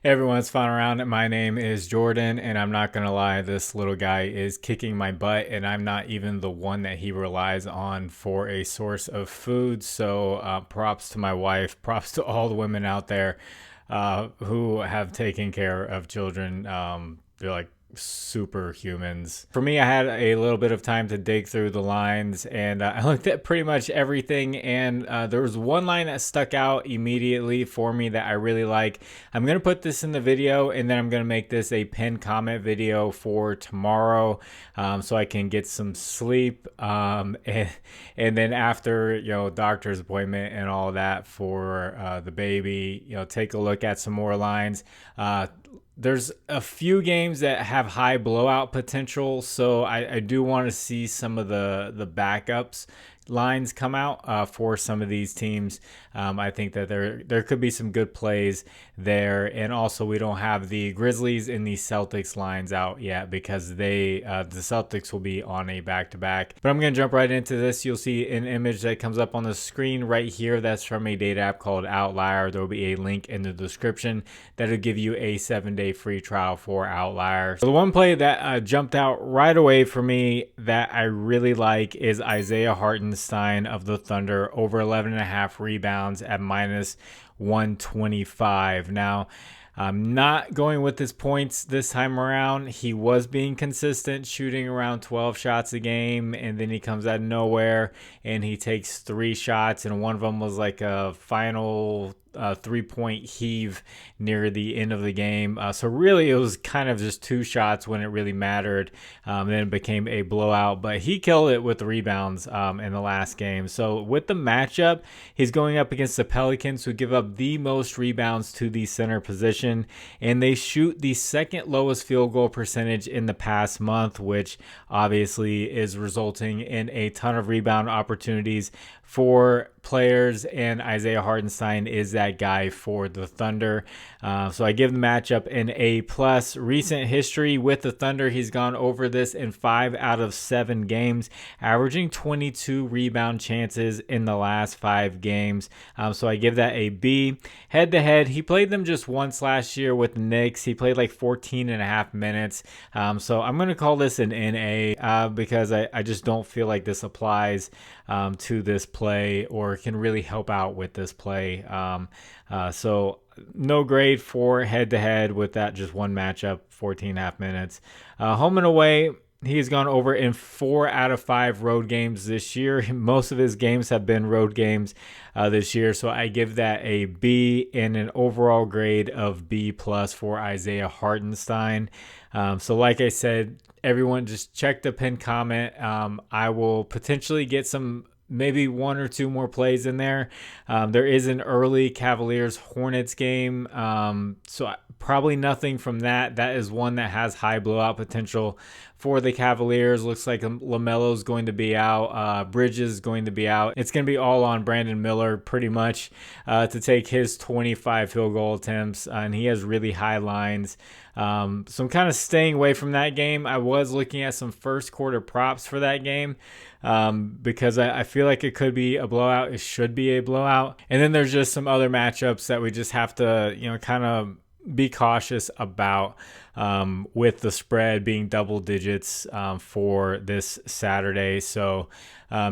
Everyone's fun around. My name is Jordan, and I'm not gonna lie, this little guy is kicking my butt, and I'm not even the one that he relies on for a source of food. So props to my wife, props to all the women out there who have taken care of children. They're like superhumans. For me, I had a little bit of time to dig through the lines, and I looked at pretty much everything, and there was one line that stuck out immediately for me that I really like. I'm going to put this in the video, and then I'm going to make this a pinned comment video for tomorrow, so I can get some sleep, and then after, doctor's appointment and all that for the baby, take a look at some more lines. There's a few games that have high blowout potential, so I do want to see some of the backups lines come out for some of these teams. I think that there could be some good plays there, and also we don't have the Grizzlies and the Celtics lines out yet because the Celtics will be on a back-to-back. But I'm going to jump right into this. You'll see an image that comes up on the screen right here. That's from a data app called Outlier. There will be a link in the description that'll give you a 7-day free trial for Outlier. So the one play that jumped out right away for me that I really like is Isaiah Hartenstein of the Thunder over 11.5 rebounds at minus 125. Now, I'm not going with his points this time around. He was being consistent, shooting around 12 shots a game, and then he comes out of nowhere and he takes 3 shots, and one of them was like a final 3-point heave near the end of the game. So really it was kind of just 2 shots when it really mattered. Then it became a blowout, but he killed it with the rebounds in the last game. So with the matchup, he's going up against the Pelicans, who give up the most rebounds to the center position, and they shoot the second lowest field goal percentage in the past month, which obviously is resulting in a ton of rebound opportunities for players, and Isaiah Hartenstein is that guy for the Thunder. So I give the matchup an A+. Recent history with the Thunder, he's gone over this in 5 out of 7 games, averaging 22 rebound chances in the last 5 games. So I give that a B. Head-to-head, he played them just once last year with the Knicks. He played like 14 and a half minutes. So I'm going to call this an NA because I just don't feel like this applies to this play or can really help out with this play. So no grade for head-to-head with that just one matchup, 14 and a half minutes. Home and away, he's gone over in 4 out of 5 road games this year. Most of his games have been road games this year, so I give that a B and an overall grade of B+ for Isaiah Hartenstein. So like I said, everyone just check the pinned comment. I will potentially get maybe 1 or 2 more plays in there. There is an early Cavaliers-Hornets game, so probably nothing from that. That is one that has high blowout potential for the Cavaliers. Looks like LaMelo's going to be out. Bridges is going to be out. It's going to be all on Brandon Miller pretty much to take his 25 field goal attempts, and he has really high lines. So I'm kind of staying away from that game. I was looking at some first quarter props for that game because I feel like it could be a blowout. It should be a blowout. And then there's just some other matchups that we just have to, kind of be cautious about with the spread being double digits for this Saturday. So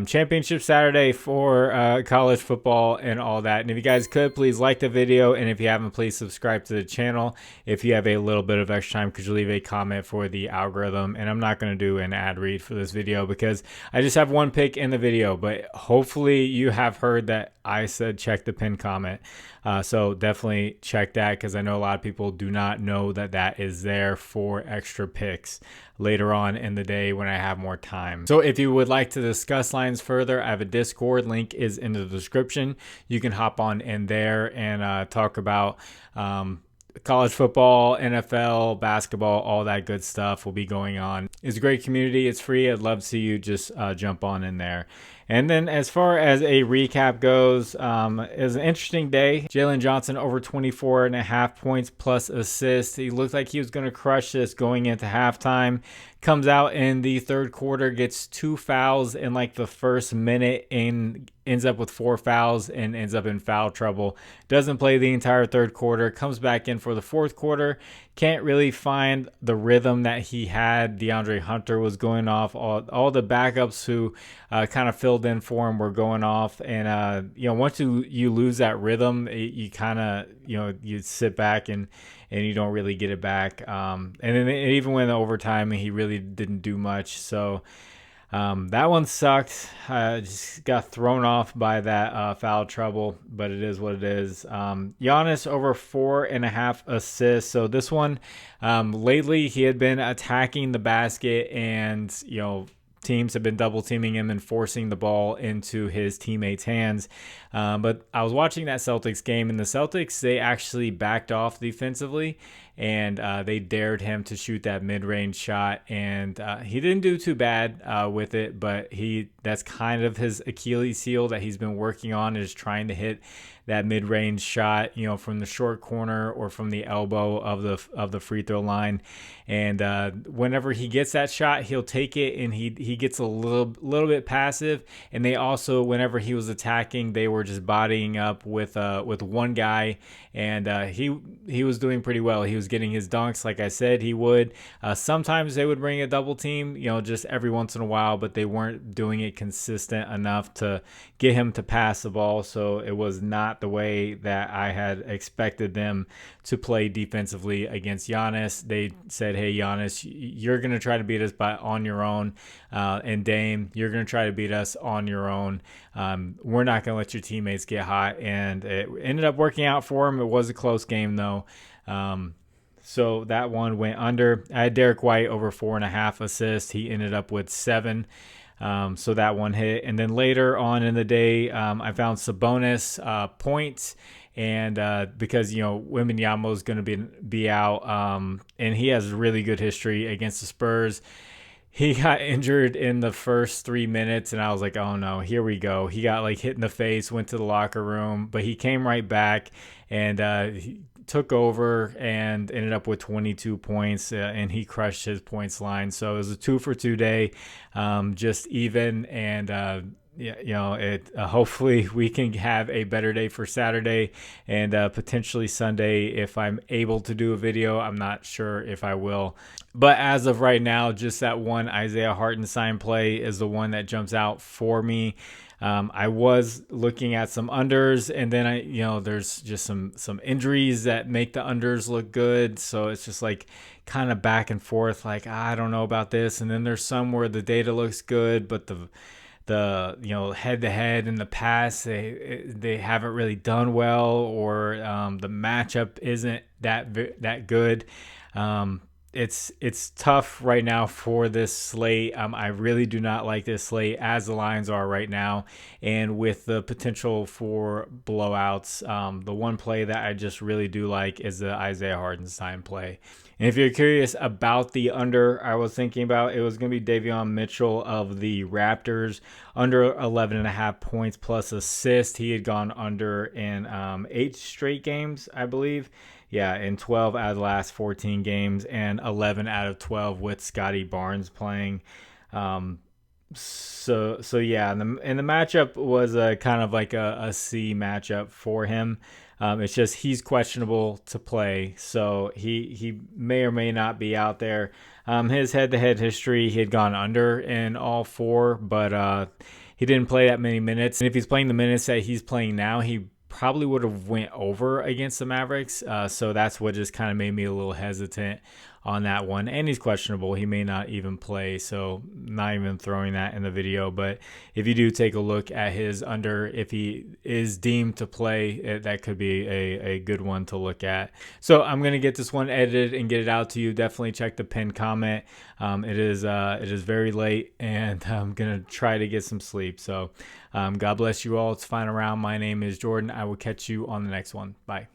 championship Saturday for college football and all that. And if you guys could, please like the video. And if you haven't, please subscribe to the channel. If you have a little bit of extra time, could you leave a comment for the algorithm? And I'm not going to do an ad read for this video because I just have one pick in the video. But hopefully you have heard that I said check the pinned comment. So definitely check that because I know a lot of people do not know that that is there for extra picks later on in the day when I have more time. So if you would like to discuss lines further, I have a Discord. Link is in the description. You can hop on in there and talk about college football, NFL, basketball, all that good stuff will be going on. It's a great community. It's free. I'd love to see you just jump on in there. And then as far as a recap goes, it was an interesting day. Jalen Johnson over 24.5 points plus assists. He looked like he was going to crush this going into halftime. Comes out in the third quarter, gets 2 fouls in like the first minute and ends up with 4 fouls and ends up in foul trouble. Doesn't play the entire third quarter. Comes back in for the fourth quarter. Can't really find the rhythm that he had. DeAndre Hunter was going off. All the backups who kind of filled in for him were going off. And, once you lose that rhythm, you kind of, you sit back and you don't really get it back. And then it even went overtime, and he really didn't do much. So that one sucked. Just got thrown off by that foul trouble, but it is what it is. Giannis over 4.5 assists. So this one, lately he had been attacking the basket, and teams have been double teaming him and forcing the ball into his teammates' hands. But I was watching that Celtics game, and the Celtics, they actually backed off defensively, and they dared him to shoot that mid-range shot. And he didn't do too bad with it, but that's kind of his Achilles heel that he's been working on, is trying to hit that mid-range shot, from the short corner or from the elbow of the free throw line. And whenever he gets that shot, he'll take it, and he gets a little bit passive. And they also, whenever he was attacking, they were just bodying up with one guy, and he was doing pretty well. He was getting his dunks, like I said he would. Sometimes they would bring a double team, just every once in a while, but they weren't doing it consistent enough to get him to pass the ball. So it was not the way that I had expected them to play defensively against Giannis. They said, hey, Giannis, you're going to try to beat us on your own. And Dame, you're going to try to beat us on your own. We're not going to let your teammates get hot. And it ended up working out for him. It was a close game, though. So that one went under. I had Derek White over 4.5 assists. He ended up with 7. So that one hit. And then later on in the day, I found Sabonis points. And because, Wembanyama is going to be out, and he has really good history against the Spurs. He got injured in the first 3 minutes, and I was like, oh no, here we go. He got hit in the face, went to the locker room, but he came right back, and he took over and ended up with 22 points, and he crushed his points line. So it was a 2-for-2 day, just even, and hopefully we can have a better day for Saturday and potentially Sunday if I'm able to do a video. I'm not sure if I will. But as of right now, just that one Isaiah Hartenstein play is the one that jumps out for me. I was looking at some unders, and then there's just some injuries that make the unders look good. So it's just kind of back and forth. I don't know about this. And then there's some where the data looks good, but the head-to-head in the past, they haven't really done well, or the matchup isn't that good. It's tough right now for this slate. I really do not like this slate as the lines are right now, and with the potential for blowouts. The one play that I just really do like is the Isaiah Hartenstein play. And if you're curious about the under, I was thinking about, it was going to be Davion Mitchell of the Raptors, under 11.5 points plus assist. He had gone under in 8 straight games, I believe. Yeah, in 12 out of the last 14 games, and 11 out of 12 with Scotty Barnes playing. So yeah, and the matchup was kind of like a C matchup for him. It's just he's questionable to play, so he may or may not be out there. His head-to-head history, he had gone under in all 4, but he didn't play that many minutes. And if he's playing the minutes that he's playing now, he probably would have went over against the Mavericks. So that's what just kind of made me a little hesitant on that one. And he's questionable. He may not even play, so not even throwing that in the video. But if you do take a look at his under, if he is deemed to play, that could be a good one to look at. So I'm going to get this one edited and get it out to you. Definitely check the pinned comment. It is very late, and I'm going to try to get some sleep. So God bless you all. It's final round. My name is Jordan. I will catch you on the next one. Bye.